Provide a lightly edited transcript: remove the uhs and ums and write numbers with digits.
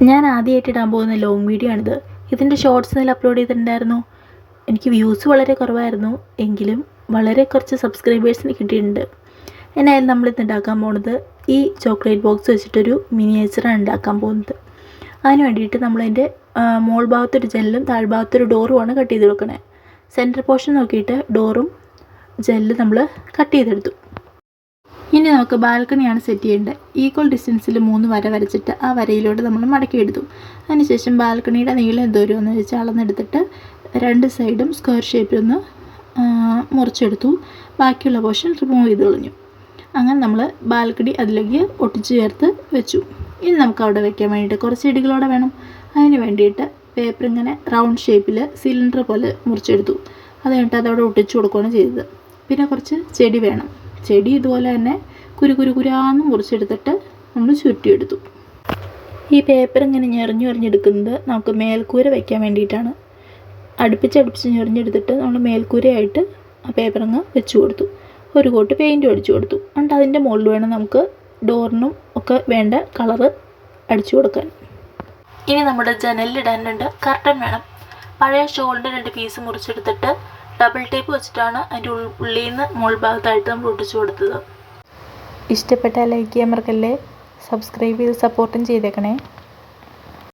ഞാൻ ആദ്യമായിട്ട് ഇടാൻ പോകുന്ന ലോങ് വീഡിയോ ആണിത്. ഇതിൻ്റെ ഷോർട്സ് ഇതിൽ അപ്ലോഡ് ചെയ്തിട്ടുണ്ടായിരുന്നു. എനിക്ക് വ്യൂസ് വളരെ കുറവായിരുന്നു, എങ്കിലും വളരെ കുറച്ച് സബ്സ്ക്രൈബേഴ്സിന് കിട്ടിയിട്ടുണ്ട്. എന്നായാലും നമ്മളിന്ന് ഉണ്ടാക്കാൻ പോകുന്നത് ഈ ചോക്ലേറ്റ് ബോക്സ് വെച്ചിട്ടൊരു മിനിയേച്ചറാണ് ഉണ്ടാക്കാൻ പോകുന്നത്. അതിന് വേണ്ടിയിട്ട് നമ്മളതിൻ്റെ മോൾ ഭാഗത്തൊരു ജനലും താഴ്ഭാഗത്തൊരു ഡോറുമാണ് കട്ട് ചെയ്ത് കൊടുക്കണേ. സെൻറ്റർ പോർഷൻ നോക്കിയിട്ട് ഡോറും ജനലും നമ്മൾ കട്ട് ചെയ്തെടുത്തു. ഇനി നമുക്ക് ബാൽക്കണിയാണ് സെറ്റ് ചെയ്യേണ്ടത്. ഈക്വൽ ഡിസ്റ്റൻസിൽ 3 വര വരച്ചിട്ട് ആ വരയിലോട്ട് നമ്മൾ മടക്കിയെടുത്തു. അതിനുശേഷം ബാൽക്കണിയുടെ നീളം എന്തോരുമെന്ന് വെച്ചാൽ അളന്നെടുത്തിട്ട് 2 സൈഡും സ്ക്വയർ ഷേപ്പിലൊന്ന് മുറിച്ചെടുത്തു. ബാക്കിയുള്ള പോർഷൻ റിമൂവ് ചെയ്ത് കളഞ്ഞു. അങ്ങനെ നമ്മൾ ബാൽക്കണി അതിലേക്ക് ഒട്ടിച്ച് ചേർത്ത് വെച്ചു. ഇനി നമുക്ക് അവിടെ വെക്കാൻ വേണ്ടിയിട്ട് കുറച്ച് ചെടികളോടെ വേണം. അതിന് വേണ്ടിയിട്ട് പേപ്പർ ഇങ്ങനെ റൗണ്ട് ഷേപ്പിൽ സിലിണ്ടർ പോലെ മുറിച്ചെടുത്തു. അത് കഴിഞ്ഞിട്ട് അതവിടെ ഒട്ടിച്ചു കൊടുക്കുകയാണ് ചെയ്തത്. പിന്നെ കുറച്ച് ചെടി വേണം. ചെടി ഇതുപോലെ തന്നെ കുരാന്ന് മുറിച്ചെടുത്തിട്ട് നമ്മൾ ചുറ്റിയെടുത്തു. ഈ പേപ്പർ ഇങ്ങനെ ഞെറിഞ്ഞെടുക്കുന്നത് നമുക്ക് മേൽക്കൂര വയ്ക്കാൻ വേണ്ടിയിട്ടാണ്. അടുപ്പിച്ച് ഞെറിഞ്ഞെടുത്തിട്ട് നമ്മൾ മേൽക്കൂരയായിട്ട് ആ പേപ്പർ അങ്ങ് വെച്ച് കൊടുത്തു. ഒരു കോട്ട് പെയിൻറ്റും അടിച്ചു കൊടുത്തു. എന്നിട്ട് അതിൻ്റെ മുകളിൽ വേണം നമുക്ക് ഡോറിനും ഒക്കെ വേണ്ട കളറ് അടിച്ചു കൊടുക്കാൻ. ഇനി നമ്മുടെ ജനലിലിടാനുണ്ട് കർട്ടൻ വേണം. പഴയ ഷോളിൻ്റെ 2 പീസ് മുറിച്ചെടുത്തിട്ട് ഡബിൾ ടേപ്പ് വെച്ചിട്ടാണ് അതിൻ്റെ ഉള്ളിൽ നിന്ന് മുകൾ ഭാഗത്തായിട്ട് നമ്മൾ ഒട്ടിച്ചു കൊടുത്തത്. ഇഷ്ടപ്പെട്ടാൽ ലൈക്ക് ചെയ്യാൻ മറക്കല്ലേ. സബ്സ്ക്രൈബ് ചെയ്ത് സപ്പോർട്ടും ചെയ്തേക്കണേ.